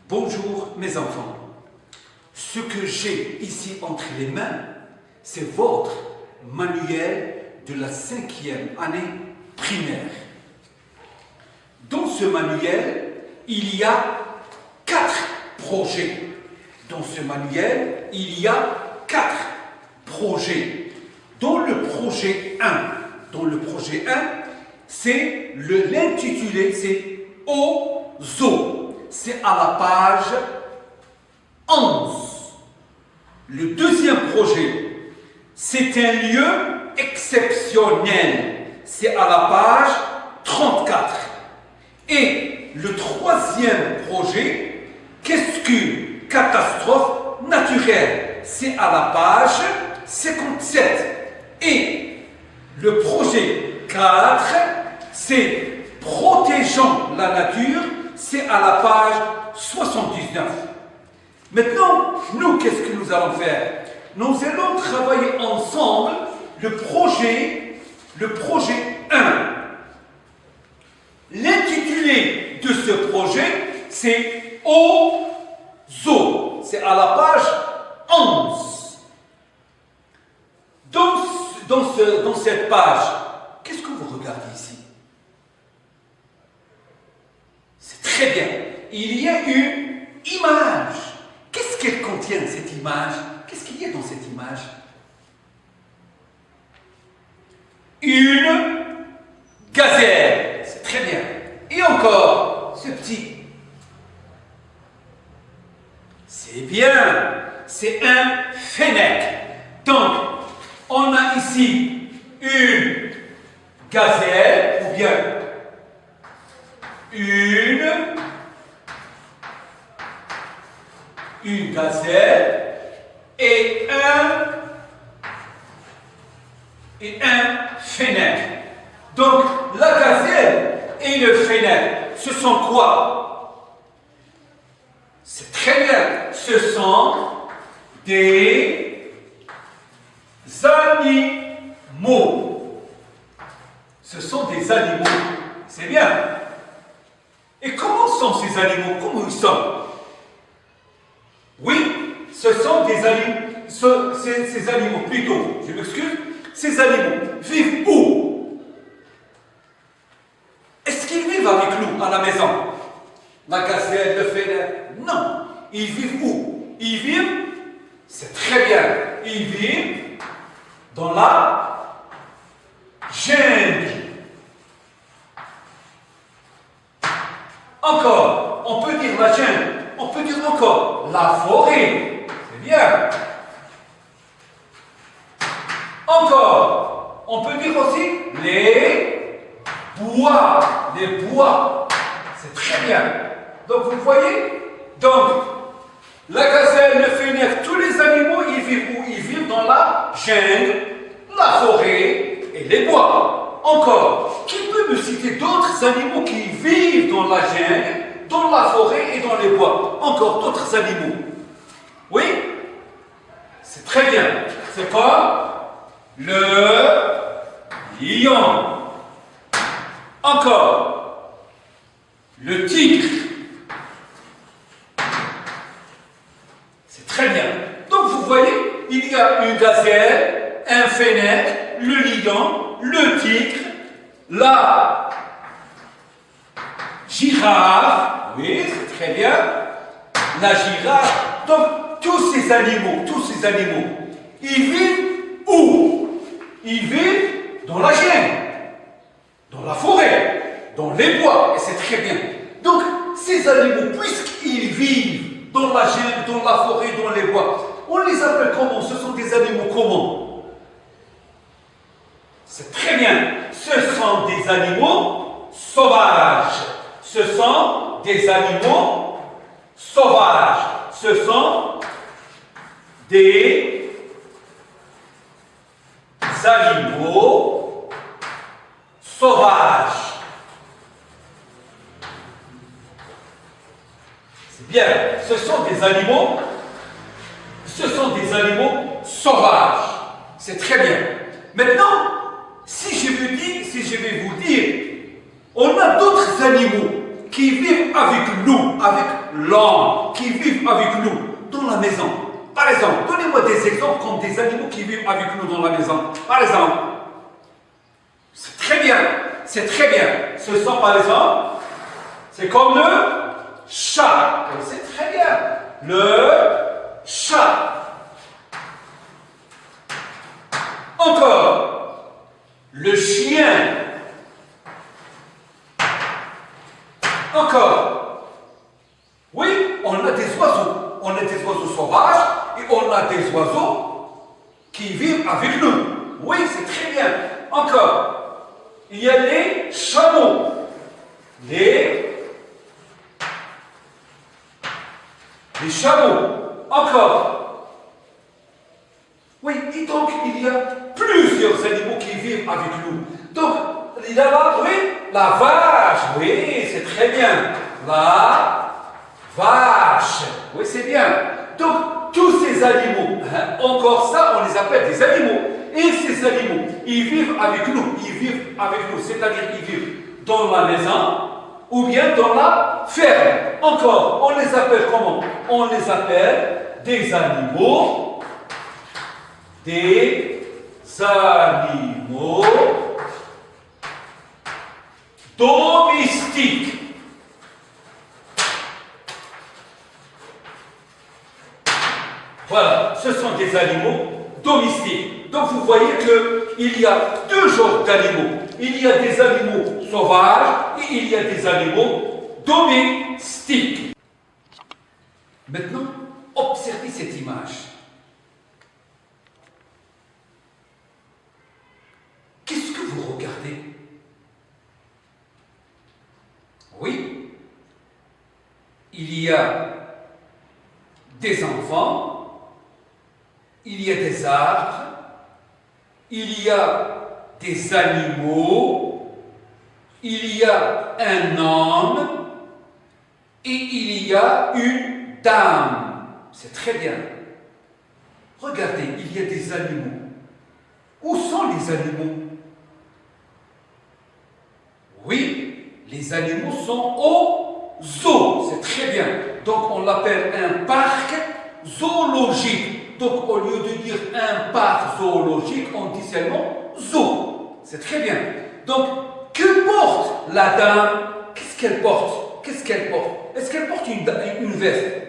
Bonjour mes enfants. Ce que j'ai ici entre les mains, c'est votre manuel de la 5e année primaire. Dans ce manuel, il y a 4 projets. Dans ce manuel, il y a 4 projets. Dans le projet 1, c'est l'intitulé, c'est OZO. C'est à la page 11. Le deuxième projet, c'est un lieu exceptionnel. C'est à la page 34. Et le troisième projet, qu'est-ce qu'une catastrophe naturelle? C'est à la page 57. Et le projet 4, c'est protégeant la nature, c'est à la page 79. Maintenant, nous, qu'est-ce que nous allons faire? Nous allons travailler ensemble le projet 1. L'intitulé de ce projet, c'est OZO. C'est à la page 11. Dans cette page, qu'est-ce que vous regardez ici? C'est très bien. Il y a une image. Qu'est-ce qu'elle contient, cette image? Qu'est-ce qu'il y a dans cette image? Une gazelle. C'est très bien. Et encore, ce petit. C'est bien. C'est un fennec. Donc, on a ici une gazelle, ou bien une gazelle et un fennec. Donc, la gazelle et le fennec, ce sont quoi? C'est très bien. Ce sont des animaux. Ce sont des animaux. C'est bien. Et comment sont ces animaux? Comment ils sont? Oui, ce sont des animaux. Ces animaux, plutôt, je m'excuse, ces animaux vivent où? Est-ce qu'ils vivent avec nous à la maison? La gazelle, le fennec? Non. Ils vivent où? Ils vivent, c'est très bien, ils vivent dans la jungle. Encore, on peut dire la jungle, on peut dire encore la forêt. C'est bien. Encore, on peut dire aussi les bois. Les bois. C'est très bien. Donc vous voyez, donc la gazelle, le fennec, tous les animaux, ils vivent où? Ils vivent dans la jungle, la forêt et les bois. Encore, qui peut me citer d'autres animaux qui vivent dans la jungle, dans la forêt et dans les bois? Encore d'autres animaux? Oui? C'est très bien. C'est comme le lion. Encore, le tigre. C'est très bien. Donc vous voyez, il y a une gazelle, un fennec, le lion, le tigre, la girafe, oui, c'est très bien, la girafe. Donc tous ces animaux, ils vivent où? Ils vivent dans la jungle, dans la forêt, dans les bois, et c'est très bien. Donc ces animaux, puisqu'ils vivent dans la jungle, dans la forêt, dans les bois, on les appelle comment? Ce sont des animaux comment? C'est très bien. Ce sont des animaux sauvages. Ce sont des animaux sauvages. Ce sont des animaux sauvages. C'est bien. Ce sont des animaux sauvages. C'est très bien. Maintenant, si je vais vous dire On a d'autres animaux qui vivent avec nous, avec l'homme, qui vivent avec nous dans la maison. Par exemple, donnez-moi des exemples comme des animaux qui vivent avec nous dans la maison. Par exemple, c'est très bien, c'est très bien. Ce sont par exemple, c'est comme le chat. C'est très bien. Le chat. Encore, le chien. Encore, oui, on a des oiseaux. On a des oiseaux sauvages et on a des oiseaux qui vivent avec nous. Oui, c'est très bien. Encore, il y a les chameaux. Les chameaux. Encore. Oui, et donc il y a plusieurs animaux qui vivent avec nous. Donc, il y a là, oui, la vache. Oui, c'est très bien. La vache. Oui, c'est bien. Donc, tous ces animaux, encore ça, on les appelle des animaux. Et ces animaux, ils vivent avec nous. Ils vivent avec nous. C'est-à-dire, ils vivent dans la maison ou bien dans la ferme. Encore, on les appelle comment? On les appelle des animaux. Des animaux domestiques. Voilà, ce sont des animaux domestiques. Donc vous voyez qu'il y a deux genres d'animaux. Il y a des animaux sauvages et il y a des animaux domestiques. Maintenant, observez cette image. Qu'est-ce que vous regardez? Oui, il y a des enfants, il y a des arbres, il y a des animaux, il y a un homme et il y a une dame. C'est très bien. Regardez, il y a des animaux. Où sont les animaux? Oui, les animaux sont au zoo. C'est très bien. Donc on l'appelle un parc zoologique. Donc au lieu de dire un parc zoologique, on dit seulement zoo. C'est très bien. Donc que porte la dame? Qu'est-ce qu'elle porte? Qu'est-ce qu'elle porte? Est-ce qu'elle porte une veste?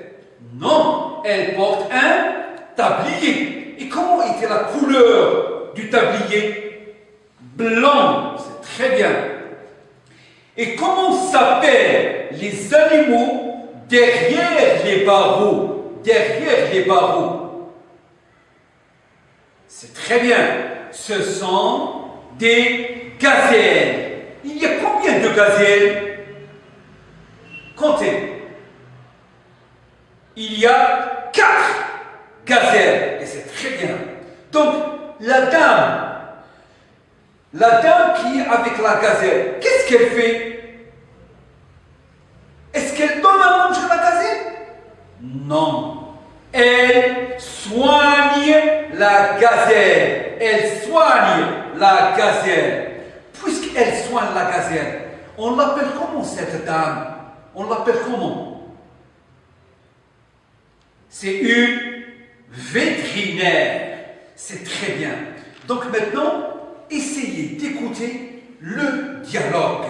Non, elle porte un tablier. Et comment était la couleur du tablier? Blanc. C'est très bien. Et comment s'appellent les animaux derrière les barreaux? Derrière les barreaux. C'est très bien. Ce sont des gazelles. Il y a combien de gazelles? Comptez. Il y a 4 gazelles. Et c'est très bien. Donc, la dame qui est avec la gazelle, qu'est-ce qu'elle fait? Est-ce qu'elle donne à manger la gazelle? Non. Elle soigne la gazelle. Elle soigne la gazelle. Puisqu'elle soigne la gazelle, on l'appelle comment cette dame? On l'appelle comment? C'est une vétérinaire. C'est très bien. Donc maintenant, essayez d'écouter le dialogue.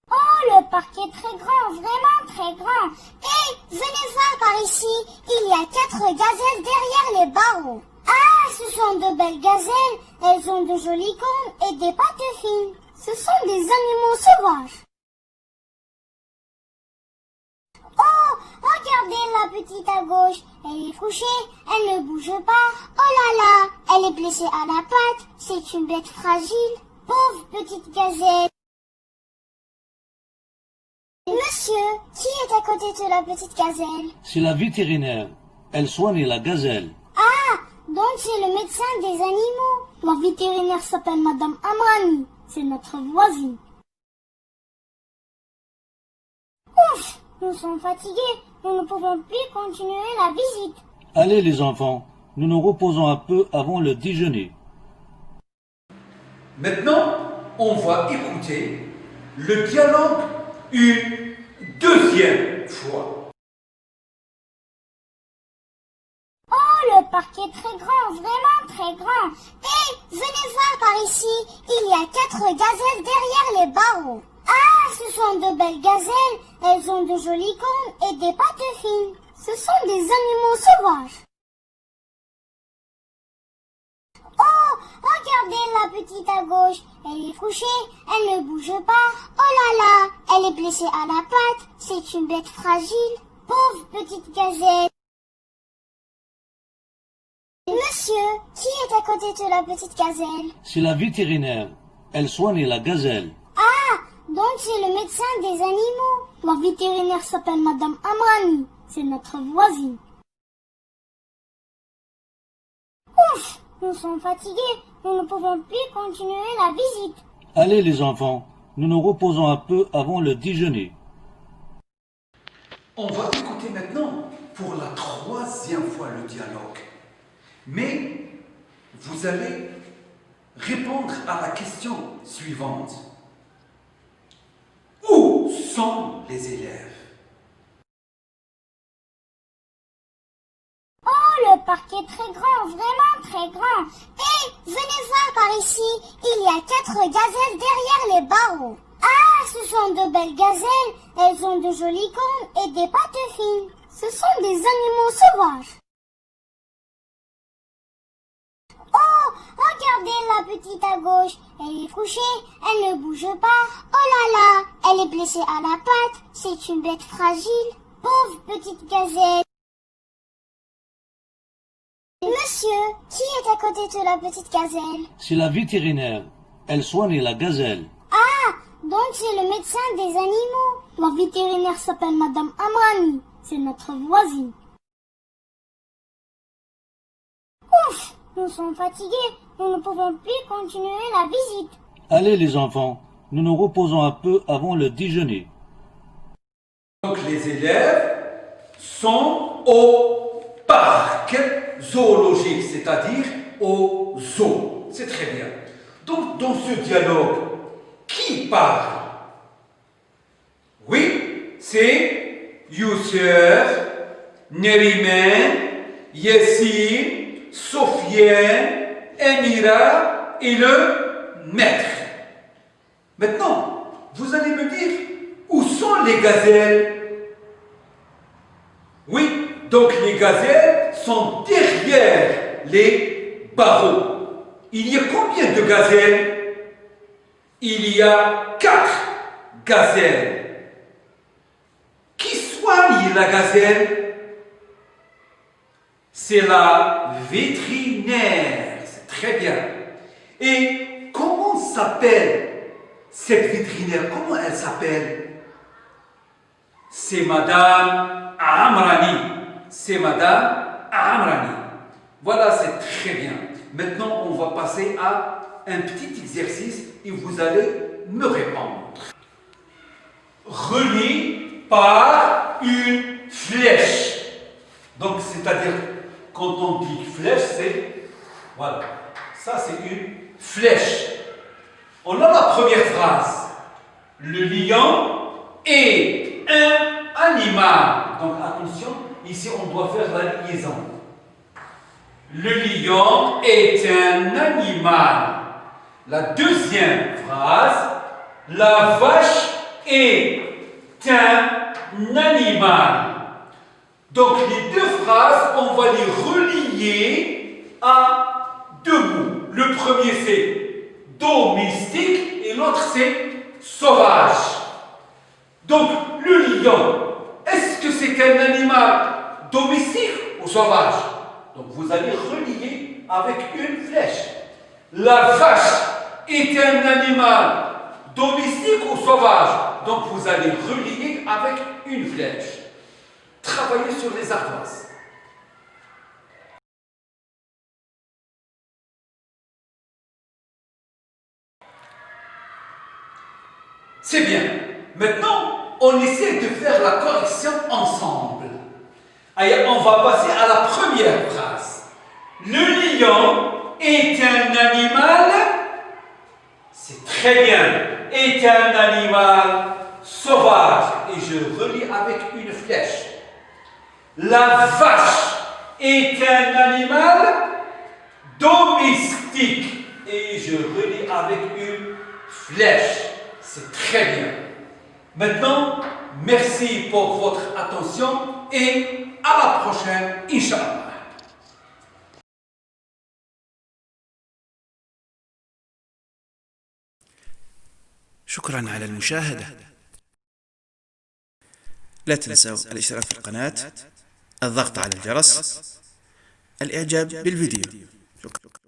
Oh, le parc est très grand, vraiment très grand. Et venez voir par ici, il y a 4 gazelles derrière les barreaux. Ah, ce sont de belles gazelles. Elles ont de jolies cornes et des pattes fines. Ce sont des animaux sauvages. Oh, regardez la petite à gauche. Elle est couchée, elle ne bouge pas. Oh là là, elle est blessée à la patte. C'est une bête fragile. Pauvre petite gazelle. Monsieur, qui est à côté de la petite gazelle? C'est la vétérinaire. Elle soigne la gazelle. Ah, donc c'est le médecin des animaux. La vétérinaire s'appelle Madame Amrani. C'est notre voisine. Ouf, nous sommes fatigués. Nous ne pouvons plus continuer la visite. Allez les enfants, nous nous reposons un peu avant le déjeuner. Maintenant, on va écouter le dialogue une deuxième fois. Oh, le parc est très grand, vraiment très grand. Hé, venez voir par ici, il y a 4 gazelles derrière les barreaux. Ah, ce sont de belles gazelles, elles ont de jolies cornes et des pattes fines. Ce sont des animaux sauvages. Oh, regardez la petite à gauche, elle est couchée, elle ne bouge pas. Oh là là, elle est blessée à la patte, c'est une bête fragile. Pauvre petite gazelle. Monsieur, qui est à côté de la petite gazelle? C'est la vétérinaire. Elle soigne la gazelle. Ah, donc c'est le médecin des animaux. La vétérinaire s'appelle Madame Amrani. C'est notre voisine. Ouf, nous sommes fatigués. Nous ne pouvons plus continuer la visite. Allez les enfants, nous nous reposons un peu avant le déjeuner. On va écouter maintenant pour la 3e fois le dialogue. Mais vous allez répondre à la question suivante. Où sont les élèves? Oh, le parc est très grand, vraiment très grand. Hé, venez voir par ici, il y a 4 gazelles derrière les barreaux. Ah, ce sont de belles gazelles, elles ont de jolies cornes et des pattes fines. Ce sont des animaux sauvages. Oh, regardez la petite à gauche, elle est couchée, elle ne bouge pas. Oh là là, elle est blessée à la patte, c'est une bête fragile. Pauvre petite gazelle. Monsieur, qui est à côté de la petite gazelle? C'est la vétérinaire. Elle soigne la gazelle. Ah, donc c'est le médecin des animaux. La vétérinaire s'appelle Madame Amrani. C'est notre voisine. Ouf, nous sommes fatigués. Nous ne pouvons plus continuer la visite. Allez les enfants, nous nous reposons un peu avant le déjeuner. Donc les élèves sont au parc zoologique, c'est-à-dire au zoo. C'est très bien. Donc dans ce dialogue, qui parle? Oui, c'est Youssef, Nerimen, Yassine, Sofiane, Emira et le maître. Maintenant, vous allez me dire, où sont les gazelles? Oui, donc les gazelles sont derrière les barreaux. Il y a combien de gazelles? Il y a 4 gazelles. Qui soigne la gazelle? C'est la vétérinaire. C'est très bien. Et comment s'appelle cette vétérinaire? Comment elle s'appelle? C'est Madame Amrani. C'est Madame Amrani. Voilà, c'est très bien. Maintenant, on va passer à un petit exercice et vous allez me répondre. Relié par une flèche. Donc, c'est-à-dire, quand on dit flèche, c'est... Voilà. Ça, c'est une flèche. On a la première phrase. Le lion est un animal. Donc, attention, ici, on doit faire la liaison. Le lion est un animal. La deuxième phrase, la vache est un animal. Donc les deux phrases, on va les relier à 2 mots. Le premier c'est domestique et l'autre c'est sauvage. Donc le lion, est-ce que c'est un animal domestique ou sauvage? Donc vous allez relier avec une flèche. La vache est un animal domestique ou sauvage? Donc vous allez relier avec une flèche. Travaillez sur les ardoises. C'est bien. Maintenant, on essaie de faire la correction ensemble. Allez, on va passer à la première phrase. Le lion est un animal très bien, est un animal sauvage. Et je relis avec une flèche. La vache est un animal domestique. Et je relis avec une flèche. C'est très bien. Maintenant, merci pour votre attention et à la prochaine, Inch'Allah. شكرا على المشاهدة. لا تنسوا الاشتراك في القناة، الضغط على الجرس، الإعجاب بالفيديو. شكرا.